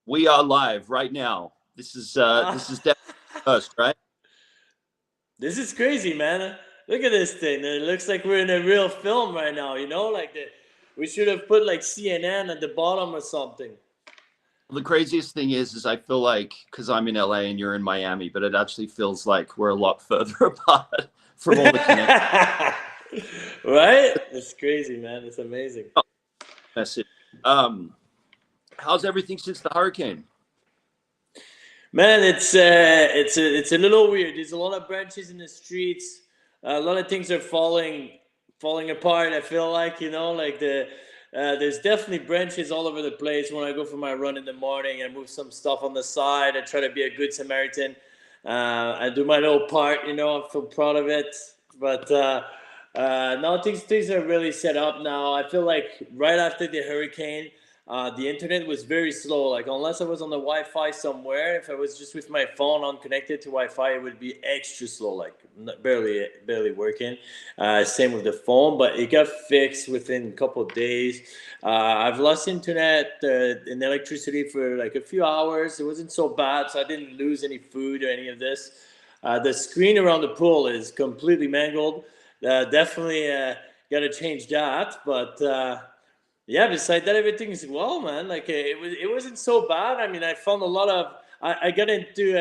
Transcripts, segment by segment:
We are live right now. This is definitely first, right? This is crazy, man. Look at this thing. It looks like we're in a real film right now. We should have put like CNN at the bottom or something. The craziest thing is I feel like because I'm in LA and you're in Miami, but it actually feels like we're a lot further apart from all the connections. Right? It's crazy, man. It's amazing. Message. Um, how's everything since the hurricane? Man, it's a little weird. There's a lot of branches in the streets. A lot of things are falling apart. I feel like there's definitely branches all over the place. When I go for my run in the morning, I move some stuff on the side. I try to be a good Samaritan. I do my little part. I feel proud of it. But now things are really set up now. I feel like right after the hurricane. The internet was very slow. Like unless I was on the Wi-Fi somewhere, if I was just with my phone unconnected to Wi-Fi, it would be extra slow, like barely working. Same with the phone, but it got fixed within a couple of days. I've lost internet and electricity for like a few hours. It wasn't so bad, so I didn't lose any food or any of this. The screen around the pool is completely mangled. Definitely got to change that, but. Yeah, besides that, everything's well, man. Like it wasn't so bad. I mean, I found a lot of. I got into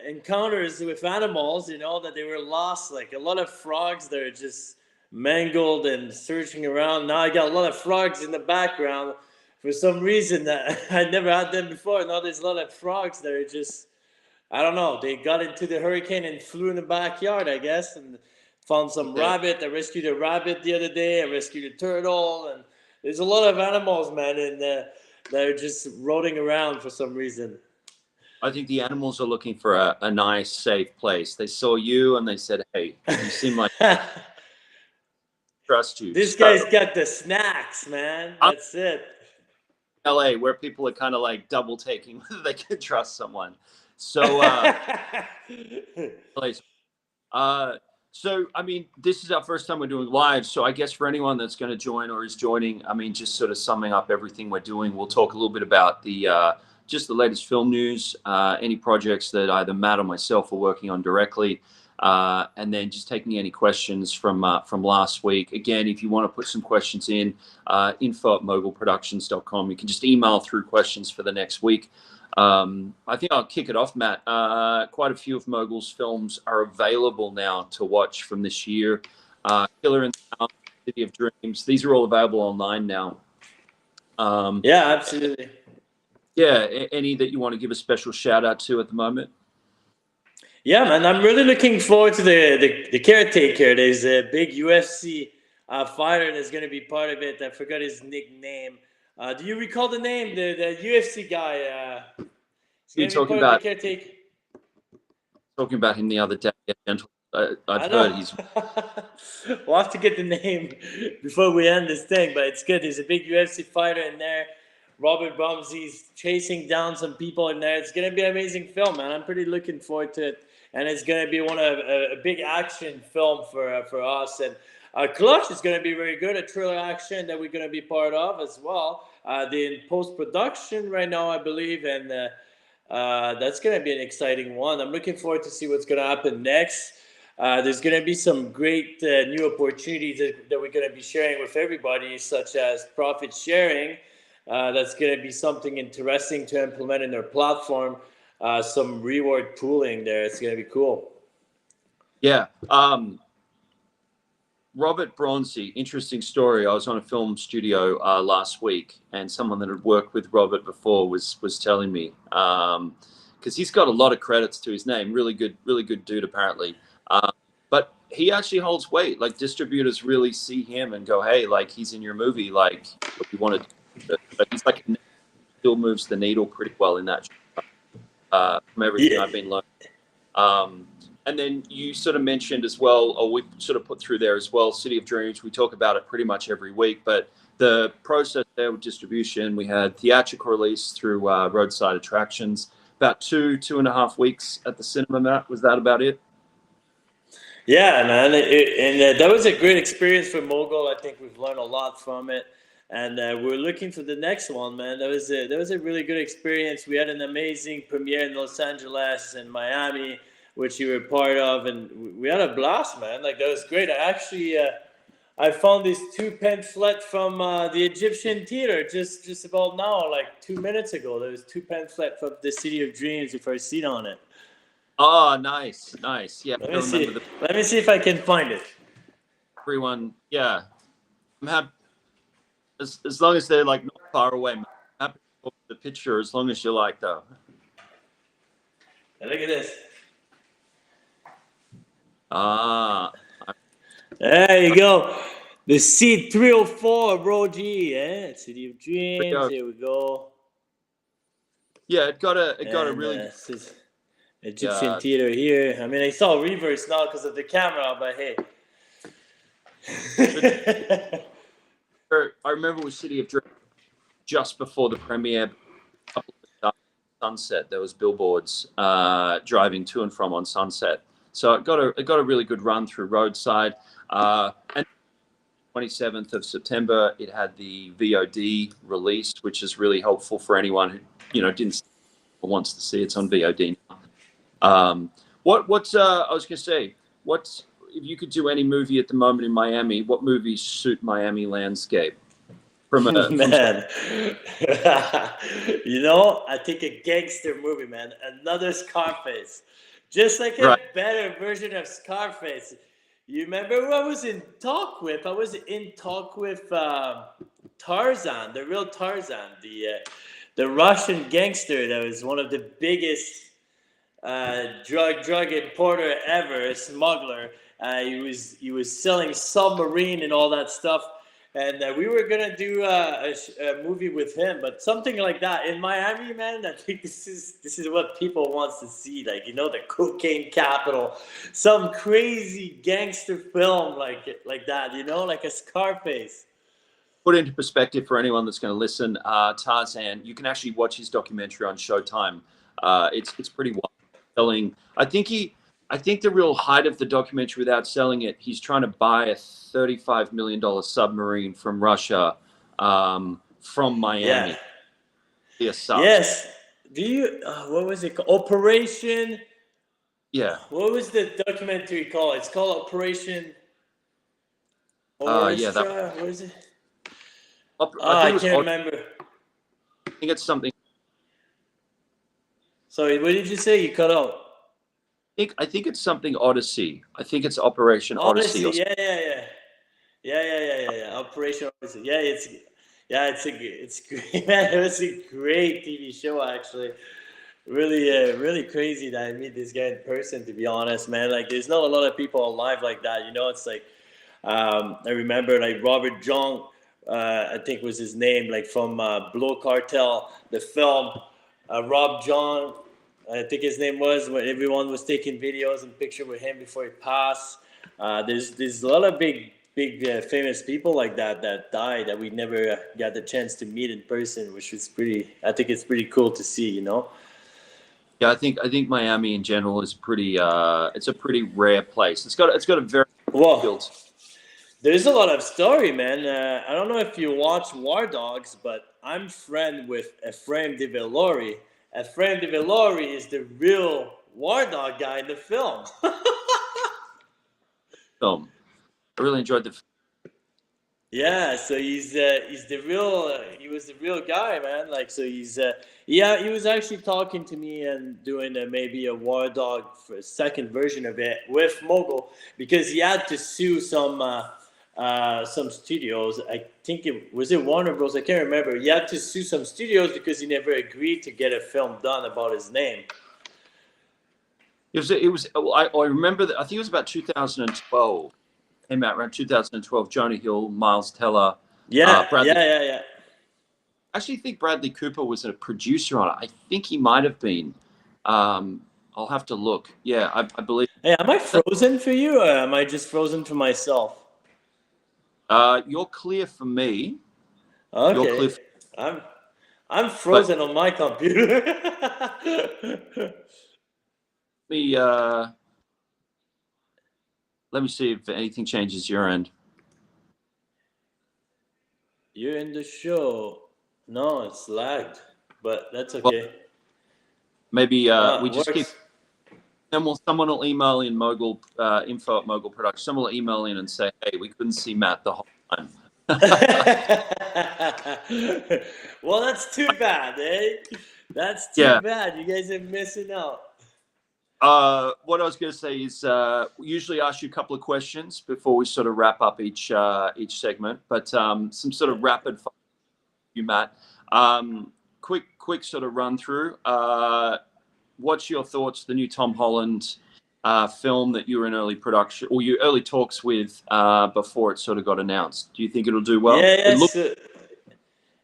encounters with animals, that they were lost. Like a lot of frogs that are just mangled and searching around. Now I got a lot of frogs in the background for some reason that I never had them before. Now there's a lot of frogs that are just. I don't know. They got into the hurricane and flew in the backyard, I guess, and found some Yeah, rabbit. I rescued a rabbit the other day. I rescued a turtle, and there's a lot of animals, man, and they're just rolling around for some reason. I think the animals are looking for a nice, safe place. They saw you and they said, "Hey, you seem like I trust you." This guy's So got the snacks, man. I'm That's it. in LA where people are kind of like double taking whether they can trust someone. So place. Uh, so, I mean, this is our first time we're doing live. So, I guess for anyone that's going to join or is joining, I mean, just sort of summing up everything we're doing, we'll talk a little bit about the just the latest film news, any projects that either Matt or myself are working on directly, and then just taking any questions from last week. Again, if you want to put some questions in, info@mogulproductions.com. You can just email through questions for the next week. I think I'll kick it off, Matt. Quite a few of Mogul's films are available now to watch from this year. Killer in the House, City of Dreams. These are all available online now. Um, Yeah, absolutely. yeah, any that you want to give a special shout out to at the moment? Yeah, man, I'm really looking forward to the caretaker. There's a big UFC fighter that's going to be part of it. I forgot his nickname. Do you recall the name? The UFC guy. He's You going to be talking part of the about caretaker. him the other day, gentle. I've I heard know. he's We'll have to get the name before we end this thing, but it's good. There's a big UFC fighter in there. Robert Rumsey's chasing down some people in there. It's gonna be an amazing film, man. I'm pretty looking forward to it, and it's gonna be one of a big action film for us. And Clutch is gonna be very good, a thriller action that we're gonna be part of as well. They're in post production right now, I believe, and that's gonna be an exciting one. I'm looking forward to see what's gonna happen next. There's going to be some great new opportunities that we're going to be sharing with everybody, such as profit sharing. That's going to be something interesting to implement in their platform. Some reward pooling there. It's going to be cool. yeah. Robert Bronzy, interesting story. I was on a film studio last week, and someone that had worked with Robert before was telling me because he's got a lot of credits to his name. Really good dude, apparently. But he actually holds weight. Like distributors really see him and go, "Hey, like he's in your movie. Like, what do you want to do?" But he's like still moves the needle pretty well in that. From everything Yeah, I've been learning. Um, and then you sort of mentioned as well, or we sort of put through there as well, City of Dreams. We talk about it pretty much every week, but the process there with distribution, we had theatrical release through roadside attractions, about 2.5 weeks at the cinema. Matt, was that about it? yeah, man. And that was a great experience for Mogul. I think we've learned a lot from it. and we're looking for the next one, man. That was a really good experience. We had an amazing premiere in Los Angeles and Miami, which you were part of, and we had a blast, man. Like that was great. I found these two pamphlets from the Egyptian theater just about now, like 2 minutes ago. There was two pamphlets from the City of Dreams with our seat on it. Oh, nice, nice. Yeah, Let I me remember see. Let me see if I can find it. everyone. Yeah, I'm happy as long as they're like not far away. Man. I'm happy to the picture as long as you like, though. Look at this. Ah, There you go. The seat 304, bro. G, City of Dreams. Here we go. yeah, it got a And really this is Egyptian yeah. theater here. I mean, I saw reverse now because of the camera, but hey. I remember with City of Dreams just before the premiere, Sunset. There was billboards driving to and from on Sunset, so it got a really good run through roadside. And 27th of September, it had the VOD released, which is really helpful for anyone who didn't see or wants to see. It's on VOD now. What's I was gonna say, what's if you could do any movie at the moment in Miami, what movies suit Miami landscape? Man, I think a gangster movie, man. Another Scarface, just like a Right. better version of Scarface. You remember who I was in talk with? I was in talk with Tarzan, the real Tarzan, the Russian gangster that was one of the biggest drug importer ever, a smuggler. He was selling submarine and all that stuff. And we were gonna do a movie with him, but something like that in Miami, man. I think this is what people wants to see, like the cocaine capital, some crazy gangster film like that, like a Scarface. Put into perspective for anyone that's going to listen, Tarzan, you can actually watch his documentary on Showtime. It's pretty wild. Selling, I think the real height of the documentary, without selling it, he's trying to buy a $35 million submarine from Russia, from Miami. Yeah. Yeah, Yes. Do you? What was it called? Operation. yeah. What was the documentary called? It's called Operation. Yeah. What is it? I think I can't remember. I think it's something. Sorry, what did you say? You cut out. I think it's something Odyssey. I think it's Operation Odyssey. Odyssey, yeah. Operation Odyssey. It's great, man. It was a great TV show, actually. Really, really crazy that I meet this guy in person. To be honest, man, like there's not a lot of people alive like that. It's like I remember like Robert John, I think was his name, like from Blow Cartel, the film. Rob John, I think his name was, when everyone was taking videos and picture with him before he passed. There's a lot of big famous people like that died that we never got the chance to meet in person, which was I think it's pretty cool to see. Yeah, I think Miami in general is it's a pretty rare place. It's got a very built. There's a lot of story, man. I don't know if you watch War Dogs, but I'm friend with Ephraim De Villori. Ephraim De Villori is the real War Dog guy in the film. Film. I really enjoyed the film. Yeah, so he's the real he was the real guy, man. Like, so he was actually talking to me and doing maybe a War Dog for a second version of it with Mogul, because he had to sue some studios. I think it was Warner Bros. I can't remember. He had to sue some studios because he never agreed to get a film done about his name. It was. I remember that. I think it was about 2012. Came out around 2012. Jonah Hill, Miles Teller. Bradley. I actually think Bradley Cooper was a producer on it. I think he might have been. I'll have to look. Yeah, I believe. Hey, am I frozen for you, or am I just frozen for myself? You're clear for me. Okay. You're clear I'm frozen on my computer. Let me see if anything changes your end. You're in the show. No, it's lagged, but that's Well, okay. maybe No, we it just keep. works. Then someone will email in Mogul info at Mogul Production. Someone will email in and say, "Hey, we couldn't see Matt the whole time." Well, that's too bad, eh? That's too Yeah. bad. You guys are missing out. What I was going to say is we usually ask you a couple of questions before we sort of wrap up each segment, but some sort of rapid fire, you Matt. Quick sort of run through. What's your thoughts? The new Tom Holland film that you were in early production or you early talks with before it sort of got announced. Do you think it'll do well? Yeah, It looks yes.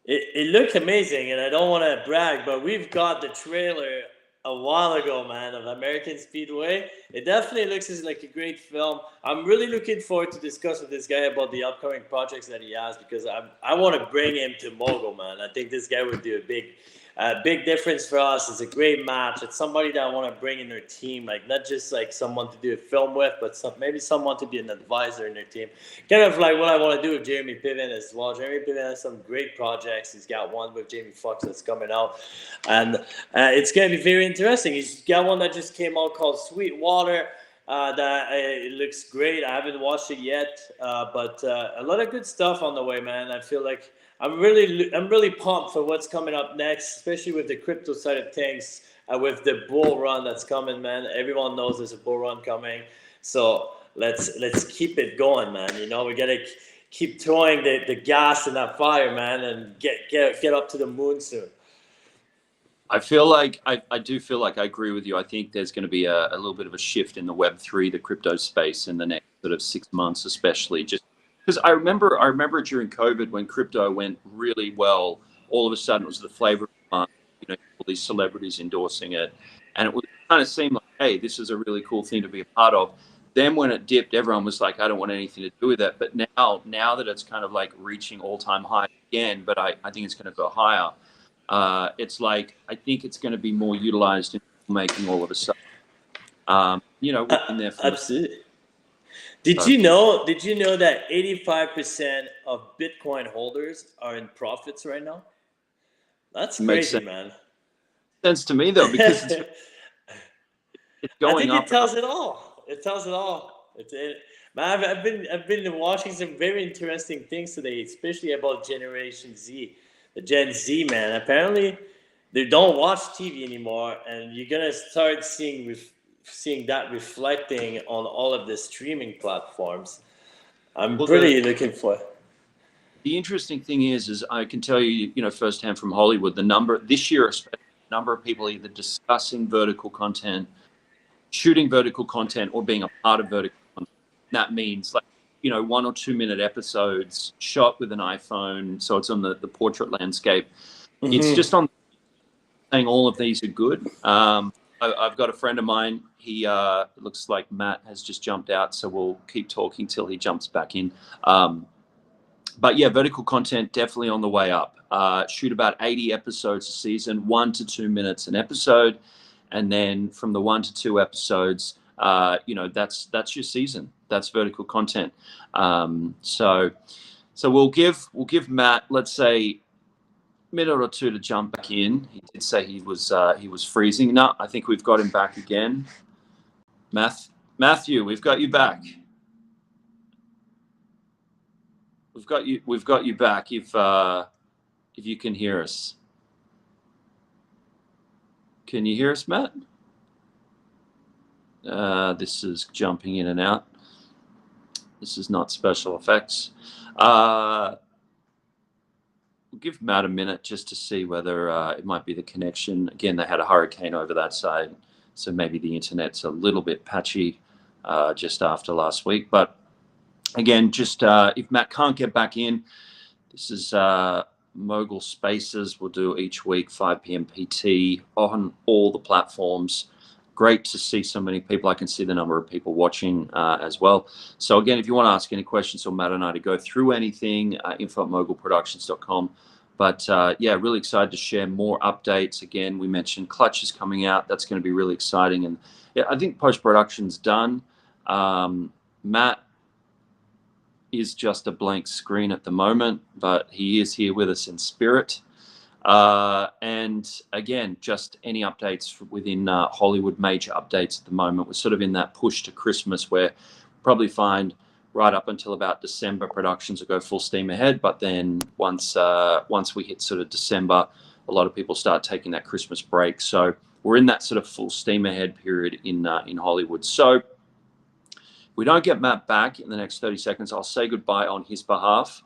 It looked amazing, and I don't want to brag, but we've got the trailer a while ago, man, of American Speedway. It definitely looks like a great film. I'm really looking forward to discuss with this guy about the upcoming projects that he has because I want to bring him to Mogul, man. I think this guy would do a big difference for us. It's a great match. It's somebody that I want to bring in their team, like not just like someone to do a film with, but maybe someone to be an advisor in their team. Kind of like what I want to do with Jeremy Piven as well. Jeremy Piven has some great projects. He's got one with Jamie Foxx that's coming out, and it's going to be very interesting. He's got one that just came out called Sweetwater. It looks great. I haven't watched it yet, but a lot of good stuff on the way, man. I feel like I'm really pumped for what's coming up next, especially with the crypto side of things, with the bull run that's coming, man. Everyone knows there's a bull run coming, so let's keep it going, man. You know, we gotta keep throwing the gas in that fire, man, and get up to the moon soon. I feel like I do feel like I agree with you. I think there's going to be a little bit of a shift in the Web3, the crypto space in the next sort of 6 months, especially just because I remember during COVID when crypto went really well, all of a sudden it was the flavor of the month, all these celebrities endorsing it. And it kind of seemed like, hey, this is a really cool thing to be a part of. Then when it dipped, everyone was like, I don't want anything to do with it. But now that it's kind of like reaching all-time high again, but I think it's going to go higher. It's like I think it's going to be more utilized in making all of a sudden. We've been there for Absolutely. Did you know that 85% of Bitcoin holders are in profits right now? That's crazy, man. Sense to me though, because it's I going think up. it tells it all. It tells it all. Man, I've been watching some very interesting things today, especially about Generation Z. The Gen Z, man. Apparently, they don't watch TV anymore, and you're gonna start seeing that reflecting on all of the streaming platforms. I'm pretty looking for. The interesting thing is I can tell you, firsthand from Hollywood, the number this year, especially, the number of people either discussing vertical content, shooting vertical content, or being a part of vertical content. That means like 1 or 2 minute episodes shot with an iPhone, so it's on the portrait landscape. Mm-hmm. It's just on saying all of these are good. I've got a friend of mine. He looks like Matt has just jumped out, so we'll keep talking till he jumps back in. But yeah, vertical content definitely on the way up. Shoot about 80 episodes a season, 1 to 2 minutes an episode, and then from the 1 to 2 episodes, that's your season. That's vertical content. So we'll give Matt, let's say, a minute or two to jump back in. He did say he was freezing. No, I think we've got him back again. Matthew, we've got you back. We've got you back if you can hear us. Can you hear us, Matt? This is jumping in and out. This is not special effects. We'll give Matt a minute just to see whether it might be the connection. Again, they had a hurricane over that side, so maybe the internet's a little bit patchy just after last week. But again, just if Matt can't get back in, this is Mogul Spaces. We'll do each week, 5 p.m. PT on all the platforms. Great to see so many people. I can see the number of people watching as well. So again, if you want to ask any questions or Matt and I to go through anything, info@mogulproductions.com. But yeah, really excited to share more updates. Again, we mentioned Clutch is coming out. That's going to be really exciting. And yeah, I think post-production's done. Matt, is just a blank screen at the moment, but he is here with us in spirit. And again, just any updates within Hollywood, major updates at the moment. We're sort of in that push to Christmas where probably find right up until about December productions will go full steam ahead. But then once we hit sort of December, a lot of people start taking that Christmas break. So we're in that sort of full steam ahead period in Hollywood. So if we don't get Matt back in the next 30 seconds, I'll say goodbye on his behalf.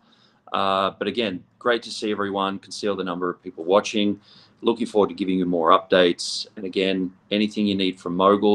But again, great to see everyone, can see all the number of people watching. Looking forward to giving you more updates. And again, anything you need from Mogul,